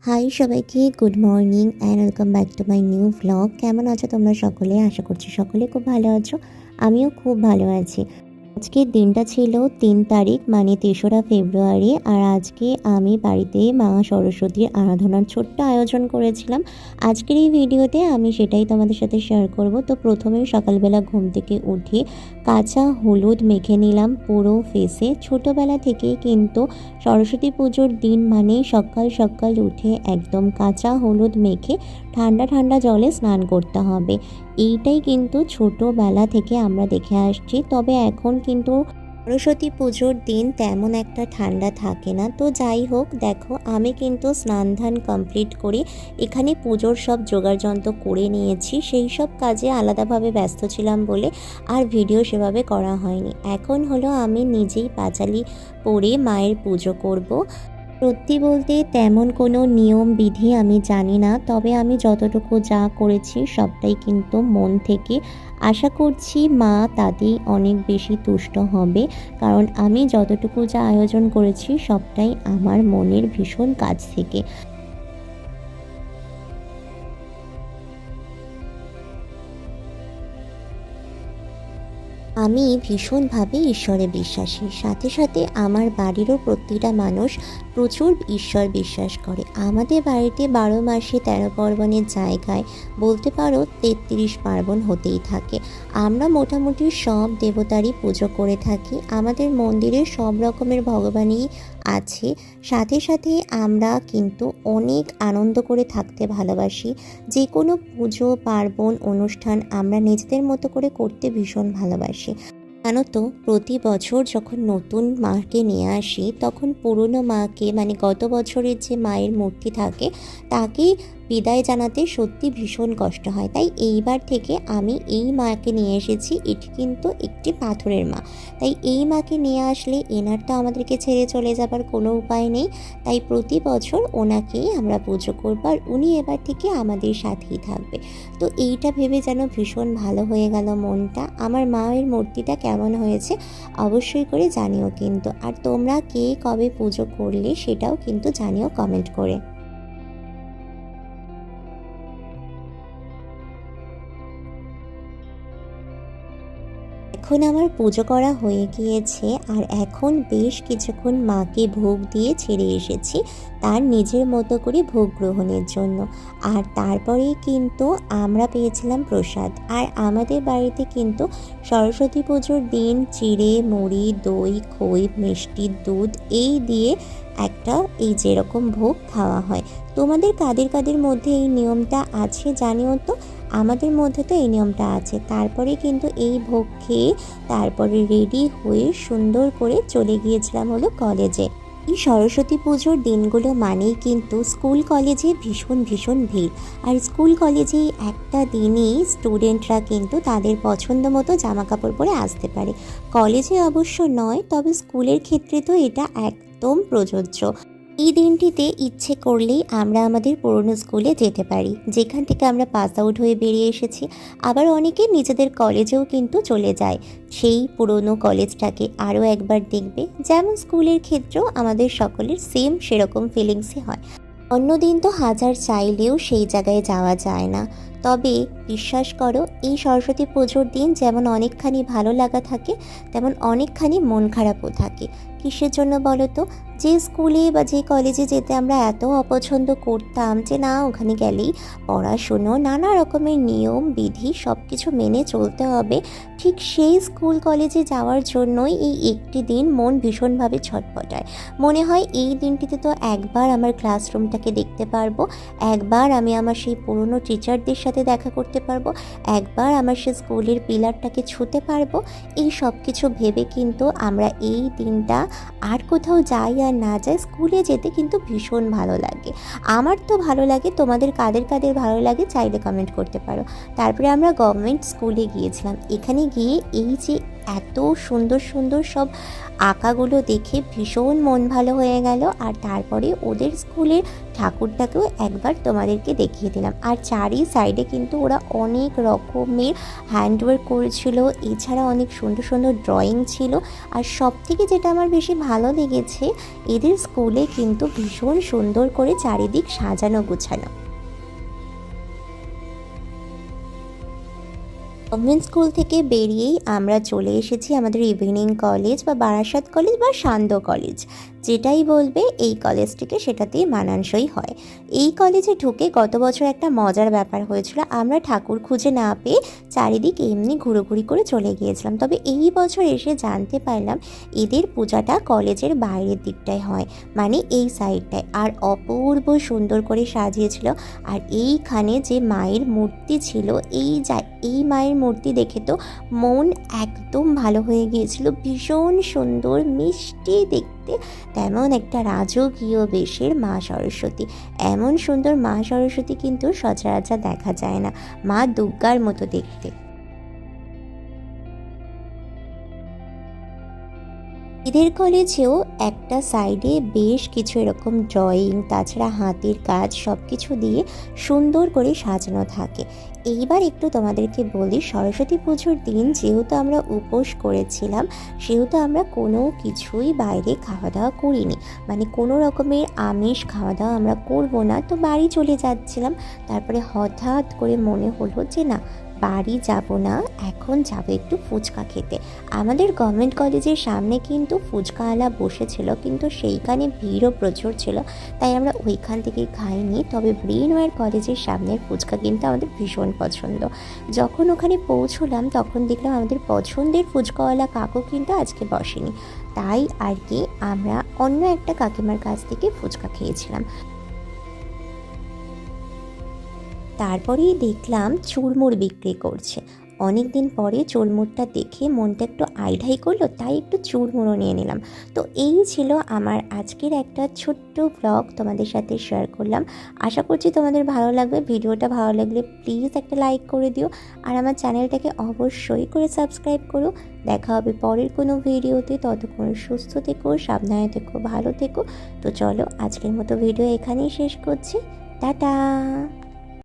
High সবাইকে, good morning and welcome back to my new vlog. কেমন আছো তোমরা সকলে? আশা করছি সকলে খুব ভালো আছো। আমিও খুব ভালো আছি। আজকের দিনটা ছিল ৩ তারিখ, মানে ৩রা ফেব্রুয়ারি। আর আজকে আমি বাড়িতে মা সরস্বতীর আরাধনার ছোট্ট আয়োজন করেছিলাম। আজকের এই ভিডিওতে আমি সেটাই তোমাদের সাথে শেয়ার করব। তো প্রথমেই সকালবেলা ঘুম থেকে উঠে কাঁচা হলুদ মেখে নিলাম পুরো ফেসে। ছোটোবেলা থেকেই কিন্তু সরস্বতী পুজোর দিন মানেই সকাল সকাল উঠে একদম কাঁচা হলুদ মেখে ঠান্ডা ঠান্ডা জলে স্নান করতে হবে। এইটাই কিন্তু ছোটোবেলা থেকে আমরা দেখে আসছি। তবে এখন কিন্তু সরস্বতী পুজোর দিন তেমন একটা ঠান্ডা থাকে না। তো যাই হোক, দেখো আমি কিন্তু স্নান ধান কমপ্লিট করে এখানে পুজোর সব জোগাড়যন্ত্র করে নিয়েছি। সেই সব কাজে আলাদাভাবে ব্যস্ত ছিলাম বলে আর ভিডিও সেভাবে করা হয়নি। এখন হলো আমি নিজেই পাঁচালি পরে মায়ের পুজো করব। সত্যি বলতে তেমন কোনো নিয়ম বিধি আমি জানি না, তবে আমি যতটুকু যা করেছি সবটাই কিন্তু মন থেকে। আশা করছি মা তাতেই অনেক বেশি তুষ্ট হবে, কারণ আমি যতটুকু যা আয়োজন করেছি সবটাই আমার মনের ভীষণ কাছ থেকে। আমি ভীষণভাবে ঈশ্বরে বিশ্বাসী, সাথে সাথে আমার বাড়িরও প্রতিটা মানুষ প্রচুর ঈশ্বর বিশ্বাস করে। আমাদের বাড়িতে 12 মাসে 13 পার্বণের জায়গায় বলতে পারো 33 পার্বণ হতেই থাকে। আমরা মোটামুটি সব দেবতারই পুজো করে থাকি। আমাদের মন্দিরে সব রকমের ভগবানই আছে। সাথে সাথে আমরা কিন্তু অনেক আনন্দ করে থাকতে ভালোবাসি। যে কোনো পুজো পার্বণ অনুষ্ঠান আমরা নিজেদের মতো করে করতে ভীষণ ভালোবাসি। জানো তো, প্রতি বছর যখন নতুন মাকে নিয়ে আসি তখন পুরনো মাকে, মানে গত বছরের যে মায়ের মূর্তি থাকে তাকে বিদায় জানাতে সত্যি ভীষণ কষ্ট হয়। তাই এইবার থেকে আমি এই মাকে নিয়ে এসেছি। এটি কিন্তু একটি পাথরের মা। তাই এই মাকে নিয়ে আসলে এনার তো আমাদেরকে ছেড়ে চলে যাবার কোনো উপায় নেই। তাই প্রতি বছর ওনাকেই আমরা পুজো করব, আর উনি এবার থেকে আমাদের সাথেই থাকবে। তো এইটা ভেবে যেন ভীষণ ভালো হয়ে গেল মনটা। আমার মায়ের মূর্তিটা কেমন হয়েছে অবশ্যই করে জানিও কিন্তু। আর তোমরা কে কবে পুজো করলে সেটাও কিন্তু জানিও কমেন্ট করে। এখন আমার পুজো করা হয়ে গিয়েছে, আর এখন বেশ কিছুক্ষণ মাকে ভোগ দিয়ে ছেড়ে এসেছি তার নিজের মতো করে ভোগ গ্রহণের জন্য। আর তারপরেই কিন্তু আমরা পেয়েছিলাম প্রসাদ। আর আমাদের বাড়িতে কিন্তু সরস্বতী পুজোর দিন চিড়ে মুড়ি দই খই মিষ্টি দুধ এই দিয়ে একটা এই যেরকম ভোগ খাওয়া হয়। তোমাদের কাদের কাদের মধ্যে এই নিয়মটা আছে জানিও তো। আমাদের মধ্যে তো এই নিয়মটা আছে। তারপরে কিন্তু এই ভোগ খেয়ে তারপরে রেডি হয়ে সুন্দর করে চলে গিয়েছিলাম হলো কলেজে। এই সরস্বতী পুজোর দিনগুলো মানেই কিন্তু স্কুল কলেজে ভীষণ ভীষণ ভিড়। আর স্কুল কলেজে একটা দিনই স্টুডেন্টরা কিন্তু তাদের পছন্দ মতো জামা কাপড় পরে আসতে পারে। কলেজে অবশ্য নয়, তবে স্কুলের ক্ষেত্রে তো এটা একদম প্রযোজ্য। এই দিনটিতে ইচ্ছে করলেই আমরা আমাদের পুরনো স্কুলে যেতে পারি, যেখান থেকে আমরা পাস আউট হয়ে বেরিয়ে এসেছি। আবার অনেকে নিজেদের কলেজেও কিন্তু চলে যায় সেই পুরনো কলেজটাকে আরও একবার দেখবে। যেমন স্কুলের ক্ষেত্রেও আমাদের সকলের সেম সেরকম ফিলিংসই হয়। অন্যদিন তো হাজার চাইলেও সেই জায়গায় যাওয়া যায় না। তবে বিশ্বাস করো, এই সরস্বতী পুজোর দিন যেমন অনেকখানি ভালো লাগা থাকে, তেমন অনেকখানি মন খারাপও থাকে। কিসের জন্য বলো তো? যে স্কুলে বা যে কলেজে যেতে আমরা এত অপছন্দ করতাম যে না, ওখানে গেলেই পড়াশুনো নানা রকমের নিয়ম বিধি সব কিছু মেনে চলতে হবে, ঠিক সেই স্কুল কলেজে যাওয়ার জন্যই এই একটি দিন মন ভীষণভাবে ছটফটায়। মনে হয় এই দিনটিতে তো একবার আমার ক্লাসরুমটাকে দেখতে পারবো, একবার আমি আমার সেই পুরনো টিচারদের সাথে দেখা করতে পারবো, একবার আমার সেই স্কুলের পিলারটাকে ছুঁতে পারবো। এই সব কিছু ভেবে কিন্তু আমরা এই দিনটা আর কোথাও যাই আর না যাই, স্কুলে যেতে কিন্তু ভীষণ ভালো লাগে। আমার তো ভালো লাগে, তোমাদের কাদের কাদের ভালো লাগে চাইলে কমেন্ট করতে পারো। তারপরে আমরা গভর্নমেন্ট স্কুলে গিয়েছিলাম। এখানে গিয়ে এই যে এত সুন্দর সুন্দর সব আঁকাগুলো দেখে ভীষণ মন ভালো হয়ে গেল। আর তারপরে ওদের স্কুলের ঠাকুরটাকেও একবার তোমাদেরকে দেখিয়ে দিলাম। আর চারি সাইডে কিন্তু ওরা অনেক রকমের হ্যান্ডওয়ার্ক করেছিল, এছাড়া অনেক সুন্দর সুন্দর ড্রয়িং ছিল। আর সবথেকে যেটা আমার বেশি ভালো লেগেছে, এদের স্কুলে কিন্তু ভীষণ সুন্দর করে চারিদিক সাজানো গোছানো। গভর্নমেন্ট স্কুল থেকে বেরিয়েই আমরা চলে এসেছি আমাদের ইভিনিং কলেজ বা বারাসাত কলেজ বা সান্ধ্য কলেজ, যেটাই বলবে এই কলেজটিকে সেটাতেই মানানসই হয়। এই কলেজে ঢুকে গত বছর একটা মজার ব্যাপার হয়েছিল, আমরা ঠাকুর খুঁজে না পেয়ে চারিদিক এমনি ঘুরোঘুরি করে চলে গিয়েছিলাম। তবে এই বছর এসে জানতে পারলাম এদের পূজাটা কলেজের বাইরের দিকটায় হয়, মানে এই সাইডটায়, আর অপূর্ব সুন্দর করে সাজিয়েছিল। আর এইখানে যে মায়ের মূর্তি ছিল, এই মায়ের মূর্তি দেখে তো মন একদম ভালো হয়ে গিয়েছিল। ভীষণ সুন্দর, মিষ্টি দেখতে, তেমন একটা রাজকীয় বেশের মা সরস্বতী। এমন সুন্দর মা সরস্বতী কিন্তু সচরাচর দেখা যায় না, মা দুর্গার মতো দেখতে। এদের কলেজেও একটা সাইডে বেশ কিছু এরকম ড্রয়িং, তাছাড়া হাতের কাজ সব কিছু দিয়ে সুন্দর করে সাজানো থাকে। এইবার একটু তোমাদেরকে বলি, সরস্বতী পুজোর দিন যেহেতু আমরা উপোস করেছিলাম, সেহেতু আমরা কোনো কিছুই বাইরে খাওয়া দাওয়া করিনি, মানে কোনো রকমের আমিষ খাওয়া দাওয়া আমরা করবো না। তো বাড়ি চলে যাচ্ছিলাম, তারপরে হঠাৎ করে মনে হলো যে না, বাড়ি যাব না, এখন যাব একটু ফুচকা খেতে। আমাদের গভর্নমেন্ট কলেজের সামনে কিন্তু ফুচকাওয়ালা বসেছিল, কিন্তু সেইখানে ভিড়ও প্রচুর ছিল, তাই আমরা ওইখান থেকে খাইনি। তবে ব্রেনওয়্যার কলেজের সামনের ফুচকা কিন্তু আমাদের ভীষণ পছন্দ। যখন ওখানে পৌঁছলাম তখন দেখলাম আমাদের পছন্দের ফুচকাওয়ালা কাকু কিন্তু আজকে বসেনি, তাই আর কি আমরা অন্য একটা কাকিমার কাছ থেকে ফুচকা খেয়েছিলাম। তারপরেই দেখলাম চুরমুর বিক্রি করছে। অনেক দিন পরে চুরমুরটা দেখে মনটা একটু আইঢাই করলো, তাই একটু চুরমুরও নিয়ে নিলাম। তো এই ছিল আমার আজকের একটা ছোট্ট ব্লগ, তোমাদের সাথে শেয়ার করলাম। আশা করছি তোমাদের ভালো লাগবে। ভিডিওটা ভালো লাগলে প্লিজ একটা লাইক করে দিও, আর আমার চ্যানেলটাকে অবশ্যই করে সাবস্ক্রাইব করো। দেখা হবে পরের কোনো ভিডিওতে, ততক্ষণ সুস্থ থেকো, সাবধানে থেকো, ভালো থেকো। তো চলো আজকের মতো ভিডিও এখানেই শেষ করছি। টাটা।